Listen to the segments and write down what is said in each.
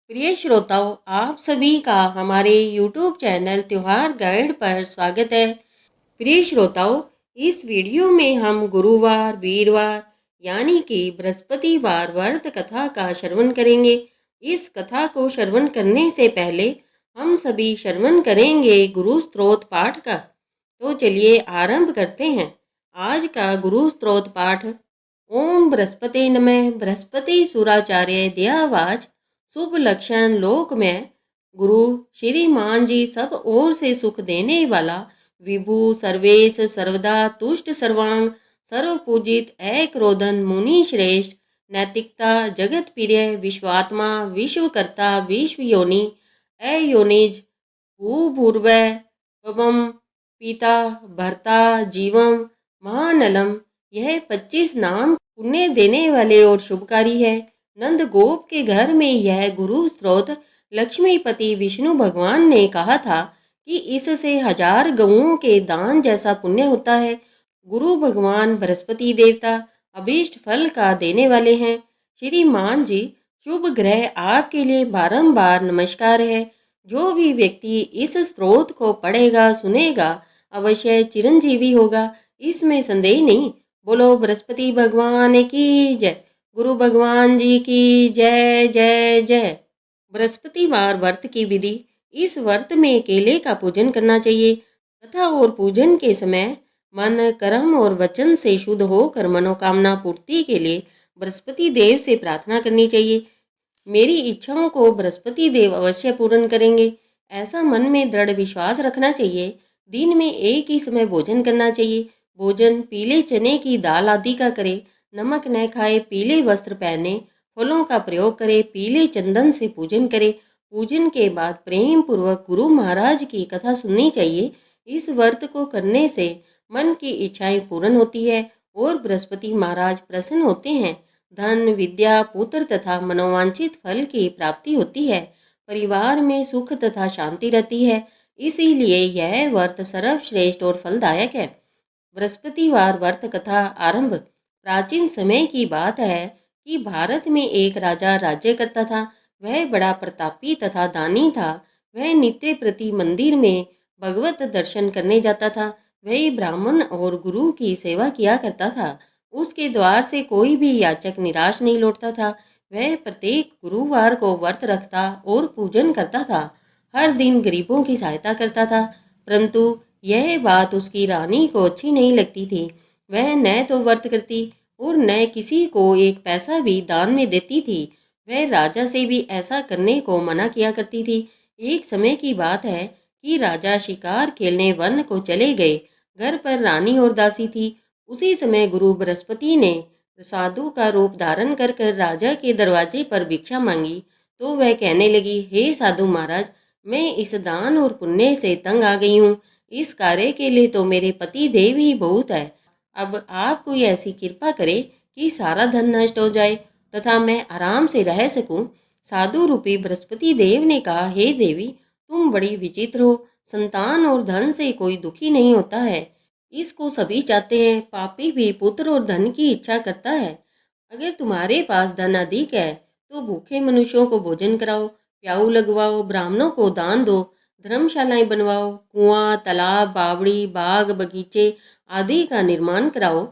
प्रिय श्रोताओं, आप सभी का हमारे YouTube चैनल त्योहार गाइड पर स्वागत है। प्रिय श्रोताओं, इस वीडियो में हम गुरुवार, वीरवार यानी कि बृहस्पतिवार व्रत कथा का श्रवण करेंगे। इस कथा को श्रवण करने से पहले हम सभी श्रवण करेंगे गुरु स्तोत्र पाठ का। तो चलिए आरंभ करते हैं। आज का गुरु स्तोत्र पाठ। ओम बृहस्पति नमः। बृहस्पति सुराचार्य दयावाच शुभ लक्षण लोक में गुरु श्रीमान जी सब ओर से सुख देने वाला विभु सर्वेश सर्वदा तुष्ट सर्वांग सर्व पूजित एक रोदन मुनि श्रेष्ठ नैतिकता जगत प्रिय विश्वात्मा विश्वकर्ता विश्व योनि अयोनिज भूभूर्भुवः पवम पिता भर्ता जीवम महानलम। यह 25 नाम पुण्य देने वाले और शुभकारी है। नंद गोप के घर में यह गुरु स्तोत्र लक्ष्मीपति विष्णु भगवान ने कहा था कि इससे 1000 गऊओं के दान जैसा पुण्य होता है। गुरु भगवान बृहस्पति देवता अभीष्ट फल का देने वाले हैं। श्रीमान जी, शुभ ग्रह आपके लिए बारंबार नमस्कार है। जो भी व्यक्ति इस स्तोत्र को पढ़ेगा सुनेगा अवश्य चिरंजीवी होगा, इसमें संदेह नहीं। बोलो बृहस्पति भगवान की जय। गुरु भगवान जी की जय जय जय। बृहस्पतिवार व्रत की विधि। इस व्रत में केले का पूजन करना चाहिए तथा और पूजन के समय मन कर्म और वचन से शुद्ध होकर मनोकामना पूर्ति के लिए बृहस्पति देव से प्रार्थना करनी चाहिए। मेरी इच्छाओं को बृहस्पति देव अवश्य पूर्ण करेंगे, ऐसा मन में दृढ़ विश्वास रखना चाहिए। दिन में एक ही समय भोजन करना चाहिए। भोजन पीले चने की दाल आदि का करे। नमक न खाए, पीले वस्त्र पहने, फलों का प्रयोग करे, पीले चंदन से पूजन करे। पूजन के बाद प्रेम पूर्वक गुरु महाराज की कथा सुननी चाहिए। इस व्रत को करने से मन की इच्छाएं पूर्ण होती है और बृहस्पति महाराज प्रसन्न होते हैं। धन विद्या पुत्र तथा मनोवांछित फल की प्राप्ति होती है। परिवार में सुख तथा शांति रहती है। इसीलिए यह व्रत सर्वश्रेष्ठ और फलदायक है। बृहस्पतिवार व्रत कथा आरंभ। प्राचीन समय की बात है कि भारत में एक राजा राज्य करता था। वह बड़ा प्रतापी तथा दानी था। वह नित्य प्रति मंदिर में भगवत दर्शन करने जाता था। वह ब्राह्मण और गुरु की सेवा किया करता था। उसके द्वार से कोई भी याचक निराश नहीं लौटता था। वह प्रत्येक गुरुवार को व्रत रखता और पूजन करता था। हर दिन गरीबों की सहायता करता था। परंतु यह बात उसकी रानी को अच्छी नहीं लगती थी। वह न तो व्रत करती और न किसी को एक पैसा भी दान में देती थी। वह राजा से भी ऐसा करने को मना किया करती थी। एक समय की बात है कि राजा शिकार खेलने वन को चले गए। घर पर रानी और दासी थी। उसी समय गुरु बृहस्पति ने साधु का रूप धारण कर राजा के दरवाजे पर भिक्षा मांगी। तो वह कहने लगी, हे साधु महाराज, मैं इस दान और पुण्य से तंग आ गई हूँ। इस कार्य के लिए तो मेरे पति देव ही बहुत है। अब आप कोई ऐसी कृपा करे कि सारा धन नष्ट हो जाए तथा मैं आराम से रह सकूं। साधु रूपी बृहस्पति देव ने कहा, हे देवी, तुम बड़ी विचित्र हो। संतान और धन से कोई दुखी नहीं होता है, इसको सभी चाहते हैं। पापी भी पुत्र और धन की इच्छा करता है। अगर तुम्हारे पास धन अधिक है तो भूखे मनुष्यों को भोजन कराओ, प्याऊ लगवाओ, ब्राह्मणों को दान दो, धर्मशालाएं बनवाओ, कुआं तालाब बावड़ी बाग बगीचे आदि का निर्माण कराओ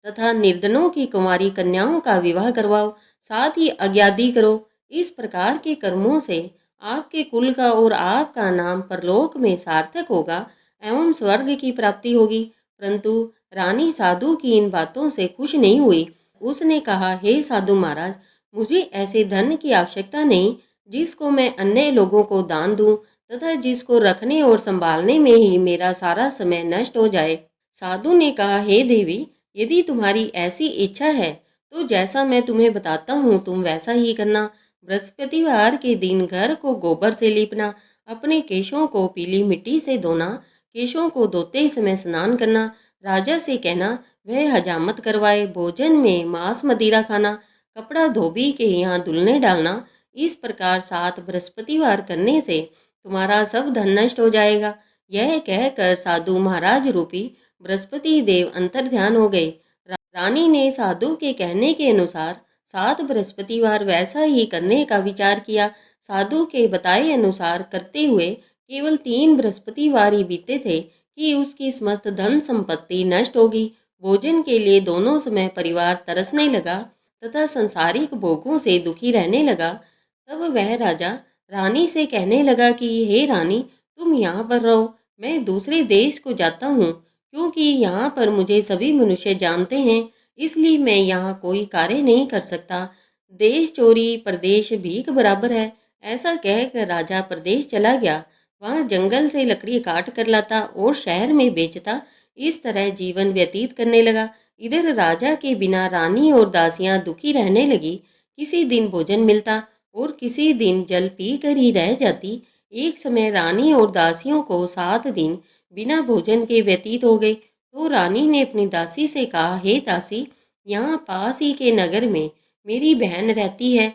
तथा निर्धनों की कुंवारी कन्याओं का विवाह करवाओ, साथ ही अज्ञादी करो। इस प्रकार के कर्मों से आपके कुल का और आपका नाम परलोक में सार्थक होगा एवं स्वर्ग की प्राप्ति होगी। परंतु रानी साधु की इन बातों से खुश नहीं हुई। उसने कहा, हे साधु महाराज, मुझे ऐसे धन की आवश्यकता नहीं जिसको मैं अन्य लोगों को दान दूं तथा जिसको रखने और संभालने में ही मेरा सारा समय नष्ट हो जाए। साधु ने कहा, हे देवी, यदि तुम्हारी ऐसी इच्छा है तो जैसा मैं तुम्हें बताता हूँ तुम वैसा ही करना। बृहस्पतिवार के दिन घर को गोबर से लीपना, अपने केशों को पीली मिट्टी से धोना, केशों को धोते समय स्नान करना, राजा से कहना वह हजामत करवाए, भोजन में मांस मदिरा खाना, कपड़ा धोबी के यहाँ धुलने डालना। इस प्रकार 7 बृहस्पतिवार करने से तुम्हारा सब धन नष्ट हो जाएगा। यह कहकर साधु महाराज रूपी बृहस्पति देव अंतर्ध्यान हो गए। रानी ने साधु के कहने के अनुसार 7 बृहस्पतिवार वैसा ही करने का विचार किया। साधु के बताए अनुसार करते हुए केवल 3 बृहस्पतिवार ही बीते थे कि उसकी समस्त धन संपत्ति नष्ट होगी। भोजन के लिए दोनों समय परिवार तरसने लगा तथा संसारिक भोगों से दुखी रहने लगा। तब वह राजा रानी से कहने लगा कि हे रानी, तुम यहाँ पर रहो, मैं दूसरे देश को जाता हूँ, क्योंकि यहाँ पर मुझे सभी मनुष्य जानते हैं, इसलिए मैं यहाँ कोई कार्य नहीं कर सकता। देश चोरी परदेश भीख बराबर है। ऐसा कहकर राजा परदेश चला गया। वहाँ जंगल से लकड़ी काट कर लाता और शहर में बेचता। इस तरह जीवन व्यतीत करने लगा। इधर राजा के बिना रानी और दासियां दुखी रहने लगी। किसी दिन भोजन मिलता और किसी दिन जल पी कर ही रह जाती। एक समय रानी और दासियों को 7 दिन बिना भोजन के व्यतीत हो गए। तो रानी ने अपनी दासी से कहा, हे दासी, यहाँ पास ही के नगर में मेरी बहन रहती है,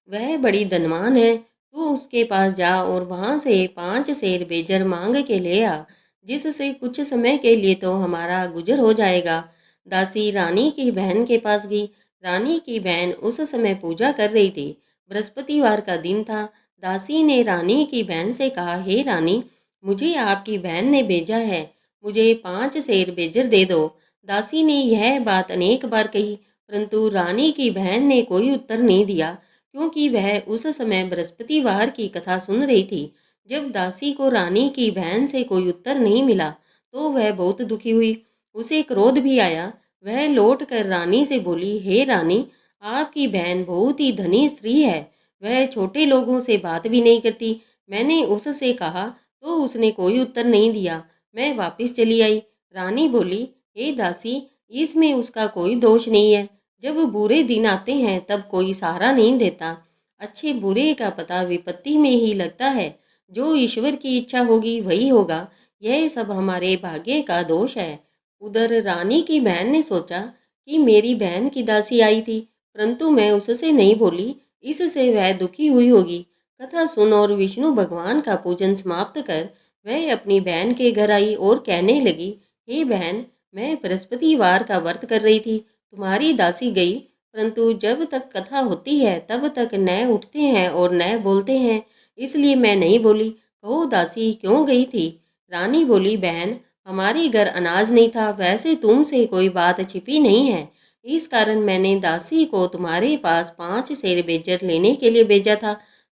वह बड़ी धनवान है। तू उसके पास जा और वहां से 5 सेर बेजर मांग के ले आ, जिससे कुछ समय के लिए तो हमारा गुजर हो जाएगा। दासी रानी की बहन के पास गई। रानी की बहन उस समय पूजा कर रही थी। बृहस्पतिवार का दिन था। दासी ने रानी की बहन से कहा, हे रानी, मुझे आपकी बहन ने भेजा है, मुझे 5 सेर बेजर दे दो। दासी ने यह बात अनेक बार कही, परंतु रानी की बहन ने कोई उत्तर नहीं दिया, क्योंकि वह उस समय बृहस्पतिवार की कथा सुन रही थी। जब दासी को रानी की बहन से कोई उत्तर नहीं मिला तो वह बहुत दुखी हुई। उसे क्रोध भी आया। वह लौट कर रानी से बोली, हे रानी, आपकी बहन बहुत ही धनी स्त्री है, वह छोटे लोगों से बात भी नहीं करती। मैंने उससे कहा तो उसने कोई उत्तर नहीं दिया। मैं वापस चली आई। रानी बोली, हे दासी, इसमें उसका कोई दोष नहीं है। जब बुरे दिन आते हैं तब कोई सहारा नहीं देता। अच्छे बुरे का पता विपत्ति में ही लगता है। जो ईश्वर की इच्छा होगी वही होगा। यह सब हमारे भाग्य का दोष है। उधर रानी की बहन ने सोचा कि मेरी बहन की दासी आई थी, परंतु मैं उससे नहीं बोली, इससे वह दुखी हुई होगी। कथा सुन और विष्णु भगवान का पूजन समाप्त कर वह अपनी बहन के घर आई और कहने लगी, हे बहन, मैं बृहस्पतिवार का व्रत कर रही थी, तुम्हारी दासी गई, परंतु जब तक कथा होती है तब तक न उठते हैं और न बोलते हैं, इसलिए मैं नहीं बोली। कहो दासी, क्यों गई थी? रानी बोली, बहन, हमारे घर अनाज नहीं था, वैसे तुमसे कोई बात छिपी नहीं है, इस कारण मैंने दासी को तुम्हारे पास 5 सेर बेजर लेने के लिए भेजा था।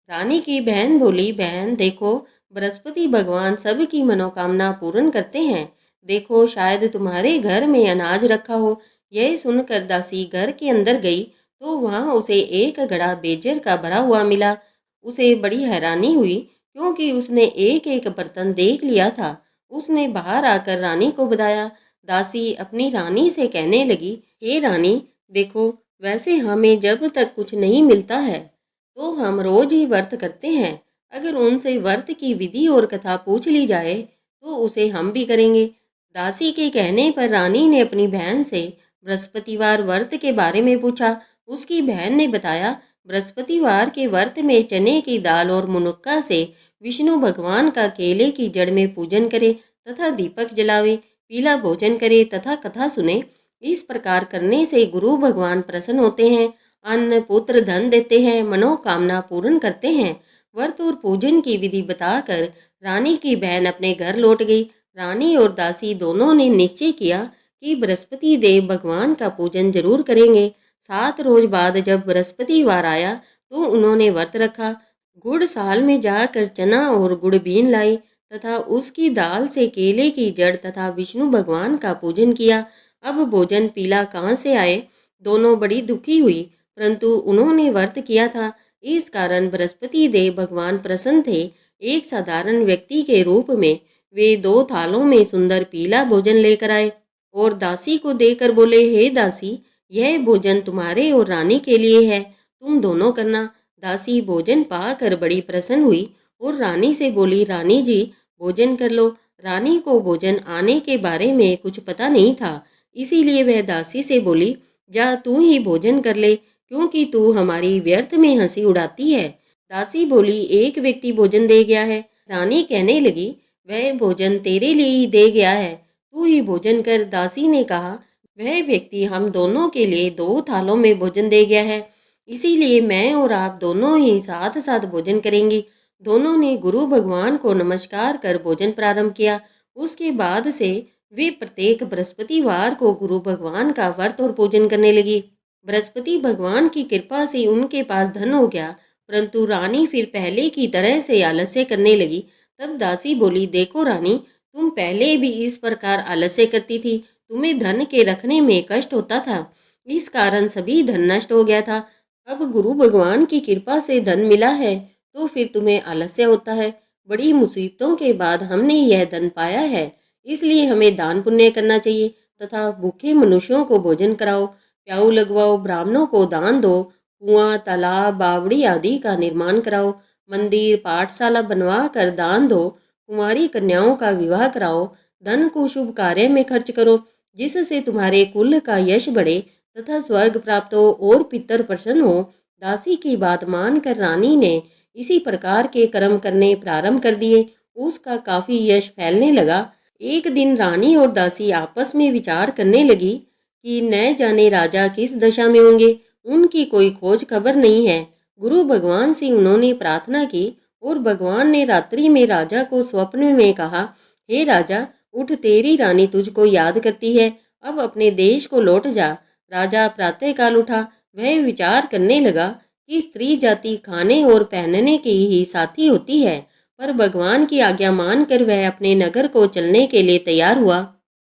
रानी की बहन बोली, बहन देखो, बृहस्पति भगवान सबकी मनोकामना पूर्ण करते हैं। देखो, शायद तुम्हारे घर में अनाज रखा हो। यह सुनकर दासी घर के अंदर गई तो वहां उसे एक घड़ा बेजर का भरा हुआ मिला। उसे बड़ी हैरानी हुई, क्योंकि उसने एक एक बर्तन देख लिया था। उसने बाहर आकर रानी को बताया। दासी अपनी रानी से कहने लगी, हे रानी, देखो, वैसे हमें जब तक कुछ नहीं मिलता है तो हम रोज ही व्रत करते हैं। अगर उनसे व्रत की विधि और कथा पूछ ली जाए तो उसे हम भी करेंगे। दासी के कहने पर रानी ने अपनी बहन से बृहस्पतिवार व्रत के बारे में पूछा। उसकी बहन ने बताया, बृहस्पतिवार के व्रत में चने की दाल और मुनक्का से विष्णु भगवान का केले की जड़ में पूजन करे तथा दीपक जलावे, पीला भोजन करे तथा कथा सुने। इस प्रकार करने से गुरु भगवान प्रसन्न होते हैं, अन्न पुत्र धन देते हैं, मनोकामना पूर्ण करते हैं। व्रत और पूजन की विधि बताकर रानी की बहन अपने घर लौट गई। रानी और दासी दोनों ने निश्चय किया कि बृहस्पति देव भगवान का पूजन जरूर करेंगे। 7 रोज बाद जब बृहस्पतिवार आया तो उन्होंने व्रत रखा। गुड़ साल में जाकर चना और गुड़ बीन लाई तथा उसकी दाल से केले की जड़ तथा विष्णु भगवान का पूजन किया। अब भोजन पीला कहाँ से आए? दोनों बड़ी दुखी हुई, परंतु उन्होंने व्रत किया था, इस कारण बृहस्पति देव भगवान प्रसन्न थे। एक साधारण व्यक्ति के रूप में वे 2 थालों में सुंदर पीला भोजन लेकर आए और दासी को देकर बोले, हे दासी, यह भोजन तुम्हारे और रानी के लिए है, तुम दोनों करना। दासी भोजन पाकर बड़ी प्रसन्न हुई और रानी से बोली, रानी जी, भोजन कर लो। रानी को भोजन आने के बारे में कुछ पता नहीं था, इसीलिए वह दासी से बोली, जा तू ही भोजन कर ले, क्योंकि तू हमारी व्यर्थ में हंसी उड़ाती है। दासी बोली, एक व्यक्ति भोजन दे गया है। रानी कहने लगी, वह भोजन तेरे लिए ही दे गया है, तू ही भोजन कर। दासी ने कहा, वह व्यक्ति हम दोनों के लिए 2 थालों में भोजन दे गया है। इसीलिए मैं और आप दोनों ही साथ साथ भोजन करेंगे। दोनों ने गुरु भगवान को नमस्कार कर भोजन प्रारंभ किया। उसके बाद से वे प्रत्येक बृहस्पतिवार को गुरु भगवान का व्रत और पूजन करने लगी। बृहस्पति भगवान की कृपा से उनके पास धन हो गया, परंतु रानी फिर पहले की तरह से आलस्य करने लगी। तब दासी बोली, देखो रानी, तुम पहले भी इस प्रकार आलस्य करती थी, तुम्हें धन के रखने में कष्ट होता था, इस कारण सभी धन नष्ट हो गया था। अब गुरु भगवान की कृपा से धन मिला है, तो फिर तुम्हें आलस्य होता है। बड़ी मुसीबतों के बाद हमने यह धन पाया है, इसलिए हमें दान पुण्य करना चाहिए तथा भूखे मनुष्यों को भोजन कराओ, प्याऊ लगवाओ, ब्राह्मणों को दान दो, कुआं, तालाब, बावड़ी आदि का निर्माण कराओ, मंदिर, पाठशाला बनवा कर दान दो, कुंवारी कन्याओं का विवाह कराओ, धन को शुभ कार्य में खर्च करो, जिससे तुम्हारे कुल का यश बढ़े तथा स्वर्ग प्राप्त हो और पितर प्रसन्न हो। दासी की बात मानकर रानी ने इसी प्रकार के कर्म करने प्रारंभ कर दिए। उसका काफी यश फैलने लगा। एक दिन रानी और दासी आपस में विचार करने लगी कि न जाने राजा किस दशा में होंगे, उनकी कोई खोज खबर नहीं है। गुरु भगवान से उन्होंने प्रार्थना की और भगवान ने रात्रि में राजा को स्वप्न में कहा, हे राजा, उठ, तेरी रानी तुझको याद करती है, अब अपने देश को लौट जा। राजा प्रातःकाल उठा। वह विचार करने लगा कि स्त्री जाति खाने और पहनने की ही साथी होती है, पर भगवान की आज्ञा मानकर वह अपने नगर को चलने के लिए तैयार हुआ।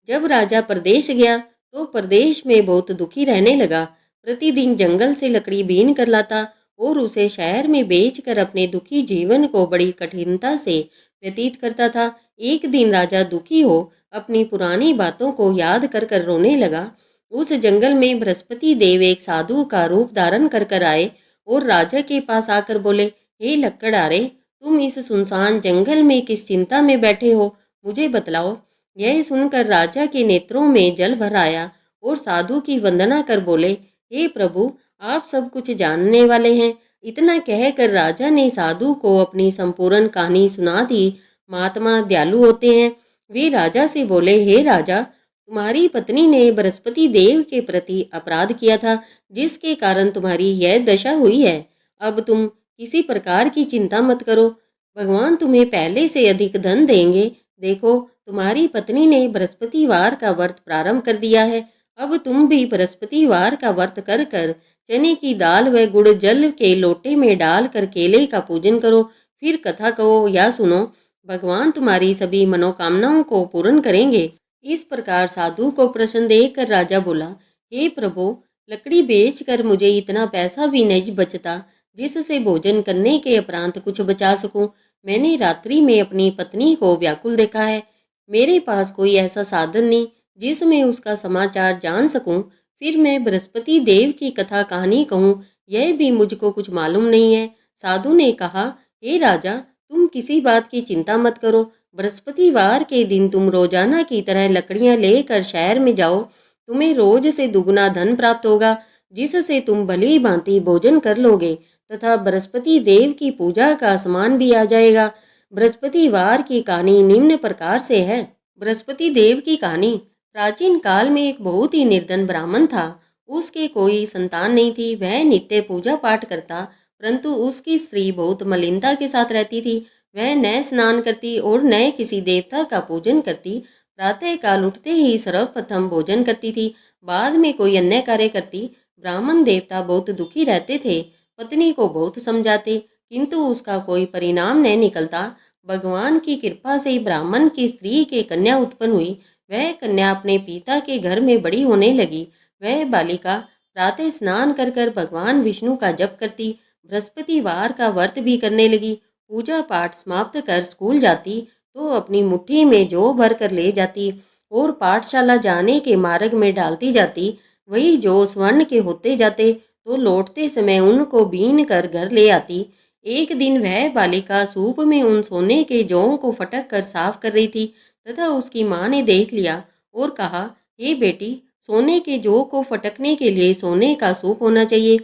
जब राजा प्रदेश गया तो प्रदेश में बहुत दुखी रहने लगा। प्रतिदिन जंगल से लकड़ी बीन कर लाता और उसे शहर में बेचकर अपने दुखी जीवन को बड़ी कठिनता से व्यतीत करता था। एक दिन राजा दुखी हो अपनी पुरानी बातों को याद कर कर रोने लगा। उस जंगल में बृहस्पति देव एक साधु का रूप धारण कर कर आए और राजा के पास आकर बोले, हे लक्कड़हारे, तुम इस सुनसान जंगल में किस चिंता में बैठे हो, मुझे बतलाओ। यह सुनकर राजा के नेत्रों में जल भर आया और साधु की वंदना कर बोले, हे प्रभु, आप सब कुछ जानने वाले हैं। इतना कहकर राजा ने साधु को अपनी संपूर्ण कहानी सुना दी। महात्मा दयालु होते हैं। वे राजा से बोले, हे राजा, तुम्हारी पत्नी ने बृहस्पति देव के प्रति अपराध किया था, जिसके कारण तुम्हारी यह दशा हुई है। अब तुम किसी प्रकार की चिंता मत करो, भगवान तुम्हें पहले से अधिक धन देंगे। देखो, तुम्हारी पत्नी ने बृहस्पतिवार का व्रत प्रारंभ कर दिया है। अब तुम भी बृहस्पतिवार का व्रत कर कर चने की दाल व गुड़ जल के लोटे में डालकर केले का पूजन करो, फिर कथा कहो या सुनो। भगवान तुम्हारी सभी मनोकामनाओं को पूर्ण करेंगे। इस प्रकार साधु को प्रसन्न देखकर राजा बोला, हे प्रभु, लकड़ी बेचकर मुझे इतना पैसा भी नहीं बचता जिससे भोजन करने के उपरांत कुछ बचा सकूं। मैंने रात्रि में अपनी पत्नी को व्याकुल देखा है। मेरे पास कोई ऐसा साधन नहीं जिसमें उसका समाचार जान सकूं। फिर मैं बृहस्पति देव की कथा कहानी कहूँ, यह भी मुझको कुछ मालूम नहीं है। साधु ने कहा, हे राजा, तुम किसी बात की चिंता मत करो। बृहस्पतिवार के दिन तुम रोजाना की तरह लकड़ियां लेकर शहर में जाओ। तुम्हें रोज से दुगना धन प्राप्त होगा, जिससे तुम भली भांति भोजन कर लोगे तथा बृहस्पति देव की पूजा का सामान भी आ जाएगा। बृहस्पतिवार की कहानी निम्न प्रकार से है। बृहस्पति देव की कहानी। प्राचीन काल में एक बहुत ही निर्धन ब्राह्मण था। उसके कोई संतान नहीं थी। वह नित्य पूजा पाठ करता, परंतु उसकी स्त्री बहुत मलिनता के साथ रहती थी। वह न स्नान करती और न किसी देवता का पूजन करती। प्रातः काल उठते ही सर्वप्रथम भोजन करती थी, बाद में कोई अन्य कार्य करती। ब्राह्मण देवता बहुत दुखी रहते थे। पत्नी को बहुत समझाते, किंतु उसका कोई परिणाम न निकलता। भगवान की कृपा से ब्राह्मण की स्त्री के कन्या उत्पन्न हुई। वह कन्या अपने पिता के घर में बड़ी होने लगी। वह बालिका प्रातः स्नान कर कर भगवान विष्णु का जप करती, बृहस्पतिवार का व्रत भी करने लगी। पूजा पाठ समाप्त कर स्कूल जाती तो अपनी मुट्ठी में जौ भर कर ले जाती और पाठशाला जाने के मार्ग में डालती जाती। वही जौ स्वर्ण के होते जाते तो लौटते समय उनको बीन कर घर ले आती। एक दिन वह बालिका सूप में उन सोने के जौं को फटक कर साफ कर रही थी तथा उसकी माँ ने देख लिया और कहा, हे बेटी, सोने के जौ को फटकने के लिए सोने का सूप होना चाहिए।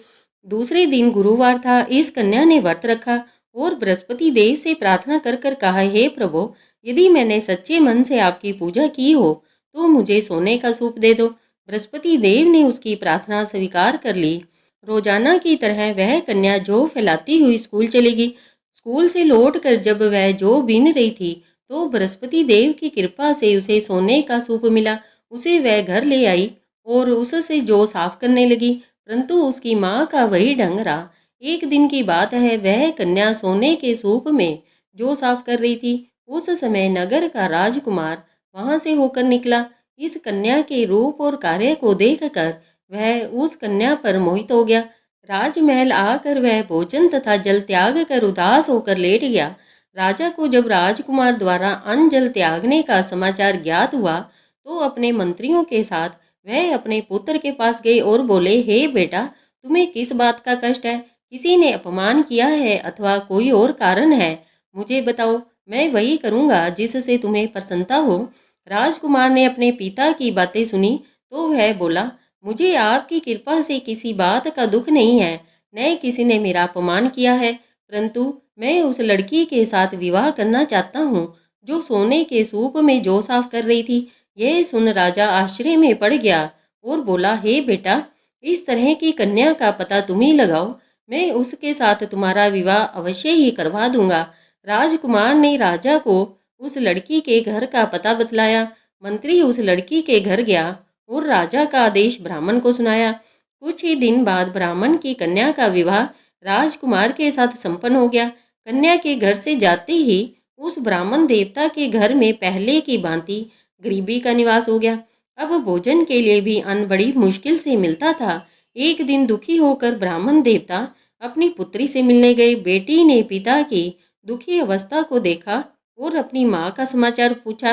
दूसरे दिन गुरुवार था। इस कन्या ने व्रत रखा और बृहस्पति देव से प्रार्थना कर कर कहा, हे प्रभु, यदि मैंने सच्चे मन से आपकी पूजा की हो तो मुझे सोने का सूप दे दो। बृहस्पति देव ने उसकी प्रार्थना स्वीकार कर ली। रोजाना की तरह वह कन्या जौ फैलाती हुई स्कूल चली गई। स्कूल से लौटकर जब वह जौ बीन रही थी, तो बृहस्पति देव की कृपा से उसे सोने का सूप मिला। उसे वह घर ले आई और उससे जौ साफ करने लगी, परंतु उसकी माँ का वही ढंग रहा। एक दिन की बात है, वह कन्या सोने के सूप में जौ साफ कर रही थी। उस समय नगर का राजकुमार वहां से होकर निकला। इस कन्या के रूप और कार्य को देखकर वह उस कन्या पर मोहित हो गया। राजमहल आकर वह भोजन तथा जल त्याग कर उदास होकर लेट गया। राजा को जब राजकुमार द्वारा अन्न जल त्यागने का समाचार ज्ञात हुआ, तो अपने मंत्रियों के साथ वह अपने पुत्र के पास गए और बोले, हे बेटा, तुम्हें किस बात का कष्ट है? किसी ने अपमान किया है अथवा कोई और कारण है? मुझे बताओ, मैं वही करूंगा जिससे तुम्हें प्रसन्नता हो। राजकुमार ने अपने पिता की बातें सुनी तो वह बोला, मुझे आपकी कृपा से किसी बात का दुख नहीं है, न किसी ने मेरा अपमान किया है, परंतु मैं उस लड़की के साथ विवाह करना चाहता हूँ जो सोने के सूप में जौ साफ कर रही थी। यह सुन राजा आश्चर्य में पड़ गया और बोला, हे बेटा, इस तरह की कन्या का पता तुम ही लगाओ, मैं उसके साथ तुम्हारा विवाह अवश्य ही करवा दूंगा। राजकुमार ने राजा को उस लड़की के घर का पता बतलाया। मंत्री उस लड़की के घर गया और राजा का आदेश ब्राह्मण को सुनाया। कुछ ही दिन बाद ब्राह्मण की कन्या का विवाह राजकुमार के साथ संपन्न हो गया। कन्या के घर से जाते ही उस ब्राह्मण देवता के घर में पहले की भांति गरीबी का निवास हो गया। अब भोजन के लिए भी अन्न बड़ी मुश्किल से मिलता था। एक दिन दुखी होकर ब्राह्मण देवता अपनी पुत्री से मिलने गए। बेटी ने पिता की दुखी अवस्था को देखा और अपनी माँ का समाचार पूछा।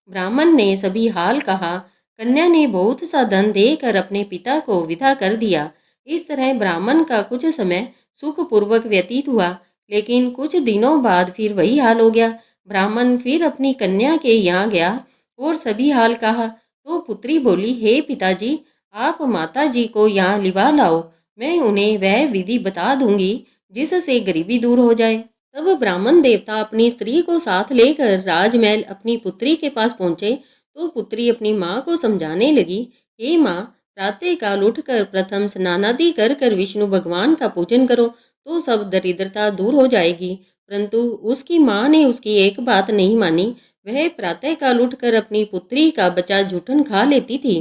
ब्राह्मण ने सभी हाल कहा। कन्या ने बहुत सा धन देकर अपने पिता को विदा कर दिया। इस तरह ब्राह्मण का कुछ समय सुखपूर्वक व्यतीत हुआ, लेकिन कुछ दिनों बाद फिर वही हाल हो गया। ब्राह्मण फिर अपनी कन्या के यहाँ गया और सभी हाल कहा, तो पुत्री बोली, हे पिताजी, आप माता जी को यहाँ लिवा लाओ, मैं उन्हें वह विधि बता दूंगी जिससे गरीबी दूर हो जाए। तब ब्राह्मण देवता अपनी स्त्री को साथ लेकर राजमहल अपनी पुत्री के पास पहुंचे, तो पुत्री अपनी माँ को समझाने लगी, हे माँ, प्रातःकाल उठकर प्रथम स्नानादि कर कर विष्णु भगवान का पूजन करो तो सब दरिद्रता दूर हो जाएगी। परंतु उसकी माँ ने उसकी एक बात नहीं मानी। वह प्रातःकाल उठकर अपनी पुत्री का बचा जूठन खा लेती थी।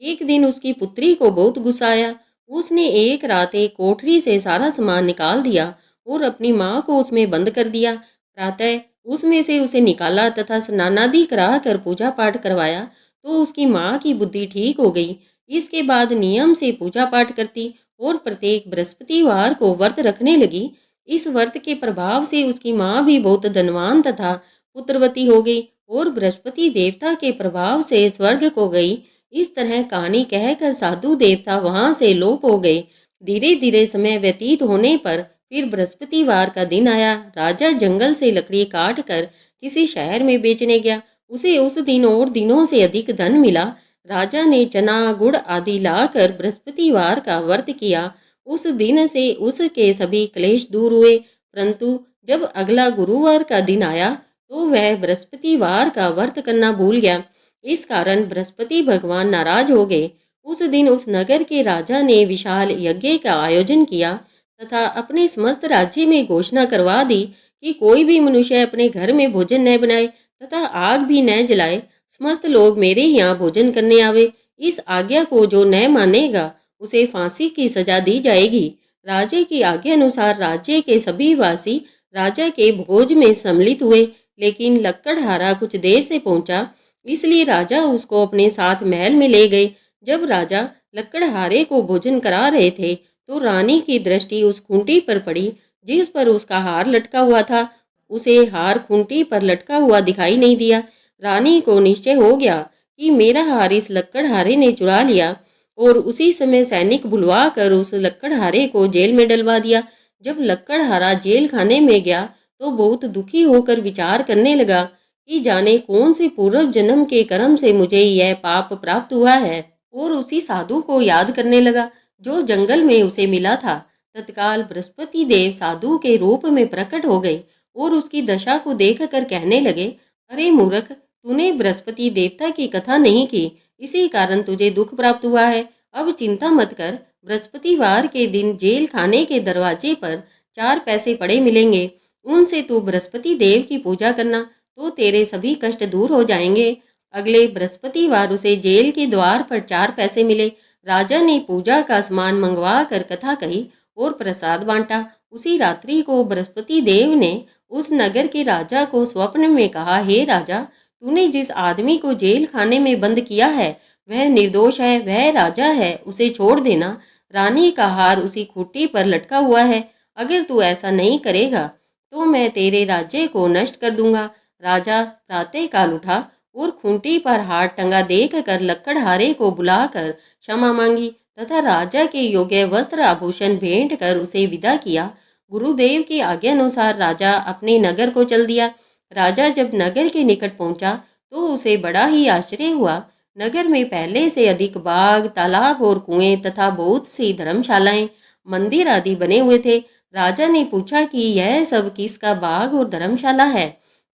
एक दिन उसकी पुत्री को बहुत गुस्सा आया। उसने एक रात एक कोठरी से सारा सामान निकाल दिया और अपनी माँ को उसमें बंद कर दिया। प्रातः उसमें से उसे निकाला तथा स्नानादि करा कर पूजा पाठ करवाया, तो उसकी माँ की बुद्धि ठीक हो गई। इसके बाद नियम से पूजा पाठ करती और प्रत्येक बृहस्पतिवार को व्रत रखने लगी। इस व्रत के प्रभाव से उसकी माँ भी बहुत धनवान तथा पुत्रवती हो गई और बृहस्पति देवता के प्रभाव से स्वर्ग को गई। इस तरह कहानी कहकर साधु देवता वहां से लोप हो गए। धीरे धीरे समय व्यतीत होने पर फिर बृहस्पतिवार का दिन आया। राजा जंगल से लकड़ी काट कर किसी शहर में बेचने गया। उसे उस दिन और दिनों से अधिक धन मिला। राजा ने चना गुड़ आदि लाकर बृहस्पतिवार का व्रत किया। उस दिन से उसके सभी क्लेश दूर हुए। परंतु जब अगला गुरुवार का दिन आया, तो वह बृहस्पतिवार का व्रत करना भूल गया। इस कारण बृहस्पति भगवान नाराज हो गए। उस दिन उस नगर के राजा ने विशाल यज्ञ का आयोजन किया तथा अपने समस्त राज्य में घोषणा करवा दी कि कोई भी मनुष्य अपने घर में भोजन न बनाए तथा आग भी न जलाए। समस्त लोग मेरे यहाँ भोजन करने आवे। इस आज्ञा को जो न मानेगा उसे फांसी की सजा दी जाएगी। राजे की आज्ञा अनुसार राज्य के सभी वासी राजा के भोज में सम्मिलित हुए, लेकिन लक्कड़हारा कुछ देर से पहुंचा, इसलिए राजा उसको अपने साथ महल में ले गए। जब राजा लक्कड़हारे को भोजन करा रहे थे, तो रानी की दृष्टि उस खूंटी पर पड़ी जिस पर उसका हार लटका हुआ था। उसे हार खूंटी पर लटका हुआ दिखाई नहीं दिया। रानी को निश्चय हो गया कि मेरा हार इस लक्कड़हारे ने चुरा लिया और उसी समय सैनिक बुलवा कर उस लक्कड़हारे को जेल में डलवा दिया। जब लक्कड़हारा जेल खाने में गया, तो बहुत दुखी होकर विचार करने लगा कि जाने कौन से पूर्व जन्म के कर्म से मुझे यह पाप प्राप्त हुआ है, और उसी साधु को याद करने लगा जो जंगल में उसे मिला था। तत्काल बृहस्पति देव साधु के रूप में प्रकट हो गए और उसकी दशा को देखकर कहने लगे, अरे मूर्ख, तूने बृहस्पति देवता की कथा नहीं की, इसी कारण तुझे दुख प्राप्त हुआ है। अब चिंता मत कर, बृहस्पतिवार के दिन जेल खाने के दरवाजे पर 4 पैसे पड़े मिलेंगे। उनसे तू बृहस्पति देव की पूजा करना, तो तेरे सभी कष्ट दूर हो जाएंगे। अगले बृहस्पतिवार उसे जेल के द्वार पर 4 पैसे मिले। राजा ने पूजा का सामान मंगवा कर कथा कही और प्रसाद बांटा। उसी रात्रि को बृहस्पति देव ने उस नगर के राजा को स्वप्न में कहा, हे राजा, तूने जिस आदमी को जेल खाने में बंद किया है वह निर्दोष है, वह राजा है, उसे छोड़ देना। रानी का हार उसी खूंटी पर लटका हुआ है। अगर तू ऐसा नहीं करेगा तो मैं तेरे राज्य को नष्ट कर दूंगा। राजा प्रातःकाल उठा और खूंटी पर हार टंगा देख कर लकड़हारे को बुलाकर क्षमा मांगी तथा राजा के योग्य वस्त्र आभूषण भेंट कर उसे विदा किया। गुरुदेव की आज्ञा अनुसार राजा अपने नगर को चल दिया। राजा जब नगर के निकट पहुंचा तो उसे बड़ा ही आश्चर्य हुआ। नगर में पहले से अधिक बाग, तालाब और कुएं तथा बहुत सी धर्मशालाएं, मंदिर आदि बने हुए थे। राजा ने पूछा कि यह सब किसका बाग और धर्मशाला है।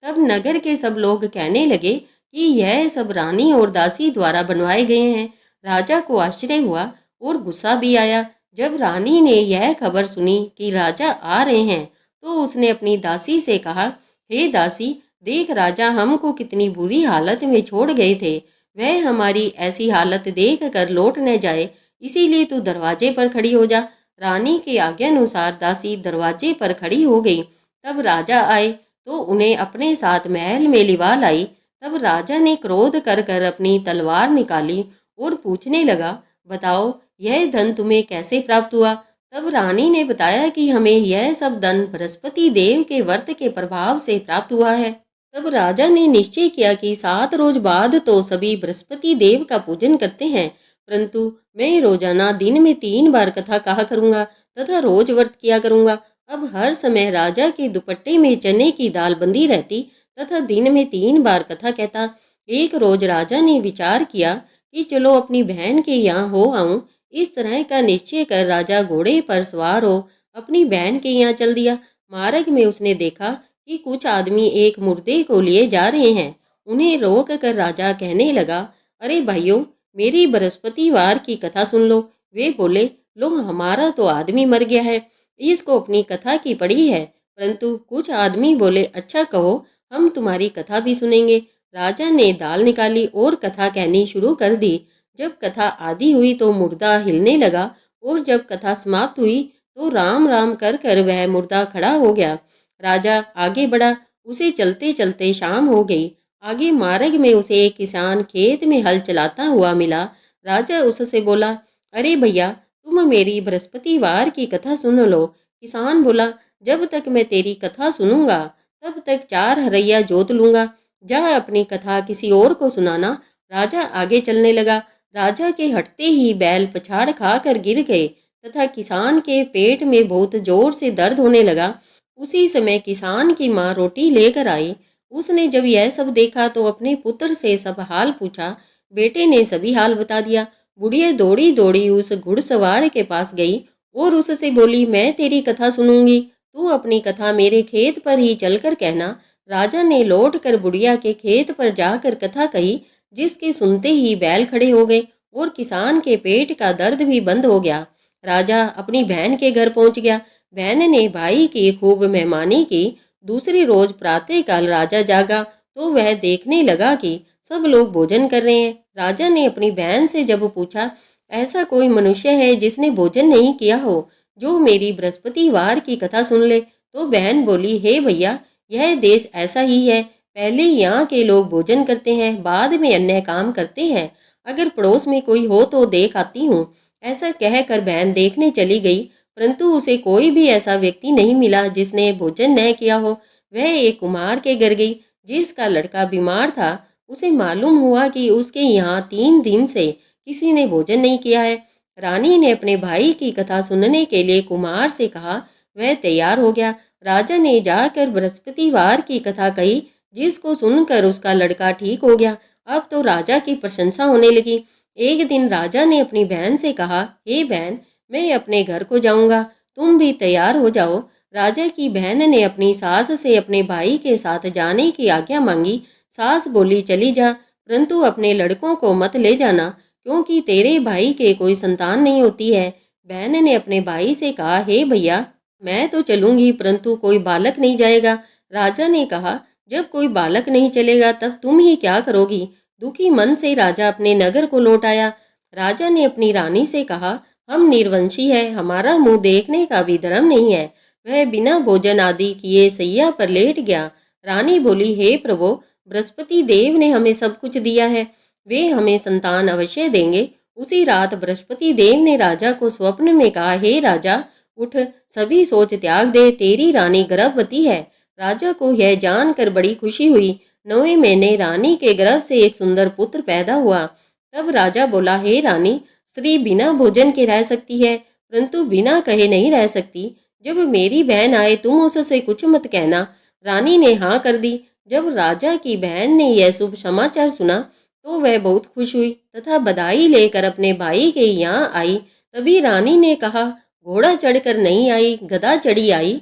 तब नगर के सब लोग कहने लगे कि यह सब रानी और दासी द्वारा बनवाए गए हैं। राजा को आश्चर्य हुआ और गुस्सा भी आया। जब रानी ने यह खबर सुनी कि राजा आ रहे हैं तो उसने अपनी दासी से कहा, हे दासी, देख राजा हमको कितनी बुरी हालत में छोड़ गए थे। वह हमारी ऐसी हालत देख कर लौट न जाए, इसीलिए तू दरवाजे पर खड़ी हो जा। रानी के आज्ञा अनुसार दासी दरवाजे पर खड़ी हो गई। तब राजा आए तो उन्हें अपने साथ महल में लिवा लाई। तब राजा ने क्रोध कर कर अपनी तलवार निकाली और पूछने लगा, बताओ यह धन तुम्हें कैसे प्राप्त हुआ। तब रानी ने बताया कि हमें यह सब धन बृहस्पति देव के व्रत के प्रभाव से प्राप्त हुआ है। तब राजा ने निश्चय किया कि 7 रोज बाद तो सभी बृहस्पति देव का पूजन करते हैं, परंतु मैं रोजाना दिन में 3 बार कथा कहा करूंगा तथा रोज व्रत किया करूंगा। अब हर समय राजा के दुपट्टे में चने की दाल बंधी रहती तथा दिन में 3 बार कथा कहता। एक रोज राजा ने विचार किया कि चलो अपनी बहन के यहाँ हो आऊं। इस तरह का निश्चय कर राजा घोड़े पर सवार हो अपनी बहन के यहाँ चल दिया। मार्ग में उसने देखा कि कुछ आदमी एक मुर्दे को लिए जा रहे हैं। उन्हें रोक कर राजा कहने लगा, अरे भाइयों, मेरी बृहस्पतिवार की कथा सुन लो। वे बोले, लो हमारा तो आदमी मर गया है, इसको अपनी कथा की पड़ी है। परंतु कुछ आदमी बोले, अच्छा कहो, हम तुम्हारी कथा भी सुनेंगे। राजा ने दाल निकाली और कथा कहनी शुरू कर दी। जब कथा आधी हुई तो मुर्दा हिलने लगा और जब कथा समाप्त हुई तो राम राम कर कर वह मुर्दा खड़ा हो गया। राजा आगे बढ़ा, उसे चलते चलते शाम हो गई। आगे मार्ग में उसे एक किसान खेत में हल चलाता हुआ मिला। राजा उससे बोला, अरे भैया, तुम मेरी बृहस्पतिवार की कथा सुन लो। किसान बोला, जब तक मैं तेरी कथा सुनूंगा तब तक 4 हरैया जोत लूंगा। जा अपनी कथा किसी और को सुनाना। राजा आगे चलने लगा। राजा के हटते ही बैल पछाड़ खाकर गिर गए तथा किसान के पेट में बहुत जोर से दर्द होने लगा। उसी समय किसान की माँ रोटी लेकर आई। उसने जब यह सब देखा तो अपने पुत्र से सब हाल पूछा। बेटे ने सभी हाल बता दिया। बुढ़िया दौड़ी दौड़ी उस घुड़सवार के पास गई और उससे बोली, मैं तेरी कथा सुनूंगी, तू अपनी कथा मेरे खेत पर ही चलकर कहना। राजा ने लौट कर बुढ़िया के खेत पर जाकर कथा कही, जिसके सुनते ही बैल खड़े हो गए और किसान के पेट का दर्द भी बंद हो गया। राजा अपनी बहन के घर पहुंच गया। बहन ने भाई की खूब मेहमानी की। दूसरे रोज प्रातःकाल राजा जागा तो वह देखने लगा कि सब लोग भोजन कर रहे हैं। राजा ने अपनी बहन से जब पूछा, ऐसा कोई मनुष्य है जिसने भोजन नहीं किया हो, जो मेरी बृहस्पतिवार की कथा सुन ले। तो बहन बोली, हे भैया, यह देश ऐसा ही है। पहले यहाँ के लोग भोजन करते हैं, बाद में अन्य काम करते हैं। अगर पड़ोस में कोई हो तो देख आती हूँ। ऐसा कहकर बहन देखने चली गई, परंतु उसे कोई भी ऐसा व्यक्ति नहीं मिला जिसने भोजन न किया हो। वह एक कुम्हार के घर गई जिसका लड़का बीमार था। उसे मालूम हुआ कि उसके यहाँ 3 दिन से किसी ने भोजन नहीं किया है। रानी ने अपने भाई की कथा सुनने के लिए कुम्हार से कहा। वह तैयार हो गया। राजा ने जाकर बृहस्पतिवार की कथा कही, जिसको सुनकर उसका लड़का ठीक हो गया। अब तो राजा की प्रशंसा होने लगी। एक दिन राजा ने अपनी बहन से कहा, हे बहन, मैं अपने घर को जाऊंगा, तुम भी तैयार हो जाओ। राजा की बहन ने अपनी सास से अपने भाई के साथ जाने की आज्ञा मांगी। सास बोली, चली जा, परंतु अपने लड़कों को मत ले जाना, क्योंकि तेरे भाई के कोई संतान नहीं होती है। बहन ने अपने भाई से कहा, हे भैया, मैं तो चलूंगी परंतु कोई बालक नहीं जाएगा। राजा ने कहा, जब कोई बालक नहीं चलेगा तब तुम ही क्या करोगी। दुखी मन से राजा अपने नगर को लौट आया। राजा ने अपनी रानी से कहा, हम निर्वंशी हैं, हमारा मुंह देखने का भी धर्म नहीं है। वह बिना भोजन आदि किए सैया पर लेट गया। रानी बोली, हे प्रभु, बृहस्पति देव ने हमें सब कुछ दिया है, वे हमें संतान अवश्य देंगे। उसी रात बृहस्पति देव ने राजा को स्वप्न में कहा, हे राजा, उठ, सभी सोच त्याग दे, तेरी रानी गर्भवती है। राजा को यह जानकर बड़ी खुशी हुई। 9वें महीने रानी के गर्भ से एक सुंदर पुत्र पैदा हुआ। तब राजा बोला, हे रानी, स्त्री बिना भोजन के रह सकती है परंतु बिना कहे नहीं रह सकती। जब मेरी बहन आए तुम उससे कुछ मत कहना। रानी ने हाँ कर दी। जब राजा की बहन ने यह शुभ समाचार सुना तो वह बहुत खुश हुई तथा बधाई लेकर अपने भाई के यहाँ आई। तभी रानी ने कहा, घोड़ा चढ़कर नहीं आई, गधा चढ़ी आई।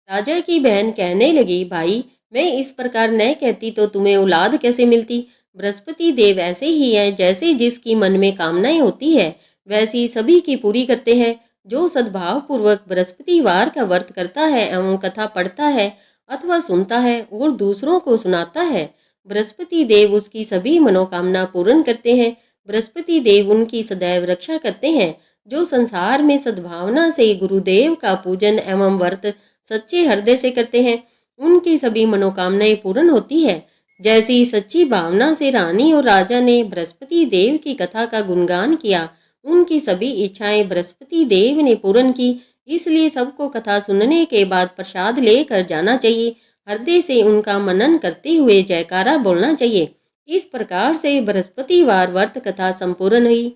राजा की बहन कहने लगी, भाई, मैं इस प्रकार न कहती तो तुम्हें औलाद कैसे मिलती। बृहस्पति देव ऐसे ही हैं, जैसे जिसकी मन में कामनाएं होती है वैसी सभी की पूरी करते हैं। जो सद्भाव पूर्वक बृहस्पतिवार का व्रत करता है एवं कथा पढ़ता है अथवा सुनता है और दूसरों को सुनाता है, बृहस्पति देव उसकी सभी मनोकामना पूर्ण करते हैं। बृहस्पति देव उनकी सदैव रक्षा करते हैं। जो संसार में सद्भावना से गुरुदेव का पूजन एवं व्रत सच्चे हृदय से करते हैं, उनकी सभी मनोकामनाएं पूर्ण होती है। जैसी सच्ची भावना से रानी और राजा ने बृहस्पति देव की कथा का गुणगान किया, उनकी सभी इच्छाएं बृहस्पति देव ने पूर्ण की। इसलिए सबको कथा सुनने के बाद प्रसाद लेकर जाना चाहिए। हृदय से उनका मनन करते हुए जयकारा बोलना चाहिए। इस प्रकार से बृहस्पतिवार व्रत कथा संपूर्ण हुई।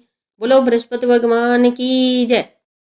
बोलो बृहस्पति भगवान की जय।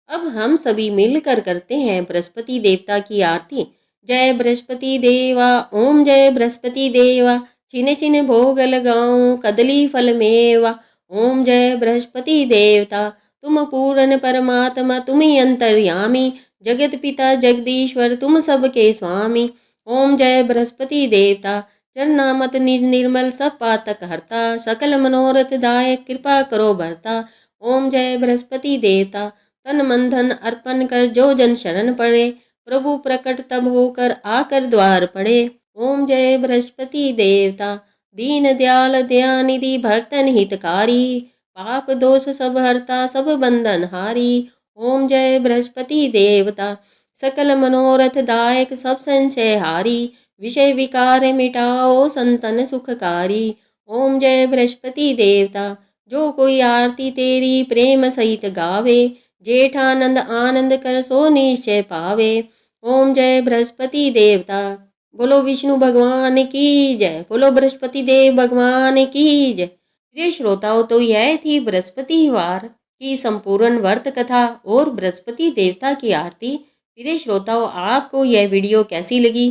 अब हम सभी मिलकर करते हैं बृहस्पति देवता की आरती। जय बृहस्पति देवा, ओम जय बृहस्पति देवा, छिने छिने भोग लगाऊं कदली फल मेवा। ओम जय बृहस्पति देवता, तुम पूर्ण परमात्मा, तुम ही अंतर्यामी, जगत पिता जगदीश्वर, तुम सबके स्वामी। ओम जय बृहस्पति देवता, चरनामत निज निर्मल, सब पातक हरता, सकल मनोरथ दायक, कृपा करो भरता। ओम जय बृहस्पति देवता, तन मन धन अर्पण कर जो जन शरण पड़े, प्रभु प्रकट तब होकर आकर द्वार पड़े। ओम जय बृहस्पति देवता, दीन दयाल दयानिधि, भक्तन हितकारी, पाप दोष सब हरता, सब बंधन हारी। ओम जय बृहस्पति देवता, सकल मनोरथ दायक, सब संशय हारी, विषय विकार मिटाओ संतन सुखकारी। ओम जय बृहस्पति देवता, जो कोई आरती तेरी प्रेम सहित गावे, जेठानंद आनंद कर सो निश्चय पावे। ओम जय बृहस्पति देवता। बोलो विष्णु भगवान की जय, बोलो बृहस्पति देव भगवान की जय। प्रिय श्रोताओं, तो यह थी बृहस्पतिवार की संपूर्ण व्रत कथा और बृहस्पति देवता की आरती। प्रिय श्रोताओं, आपको यह वीडियो कैसी लगी?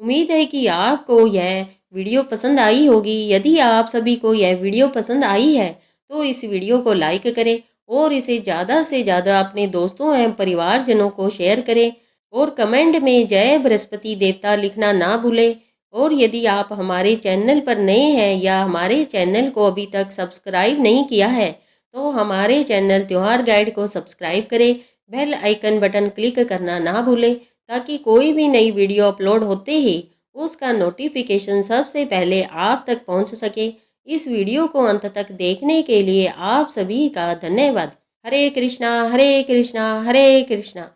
उम्मीद है कि आपको यह वीडियो पसंद आई होगी। यदि आप सभी को यह वीडियो पसंद आई है तो इस वीडियो को लाइक करें और इसे ज़्यादा से ज़्यादा अपने दोस्तों एवं परिवारजनों को शेयर करें और कमेंट में जय बृहस्पति देवता लिखना ना भूलें। और यदि आप हमारे चैनल पर नए हैं या हमारे चैनल को अभी तक सब्सक्राइब नहीं किया है तो हमारे चैनल त्योहार गाइड को सब्सक्राइब करें, बेल आइकन बटन क्लिक करना ना भूलें ताकि कोई भी नई वीडियो अपलोड होते ही उसका नोटिफिकेशन सबसे पहले आप तक पहुंच सके। इस वीडियो को अंत तक देखने के लिए आप सभी का धन्यवाद। हरे कृष्णा हरे कृष्णा हरे कृष्णा।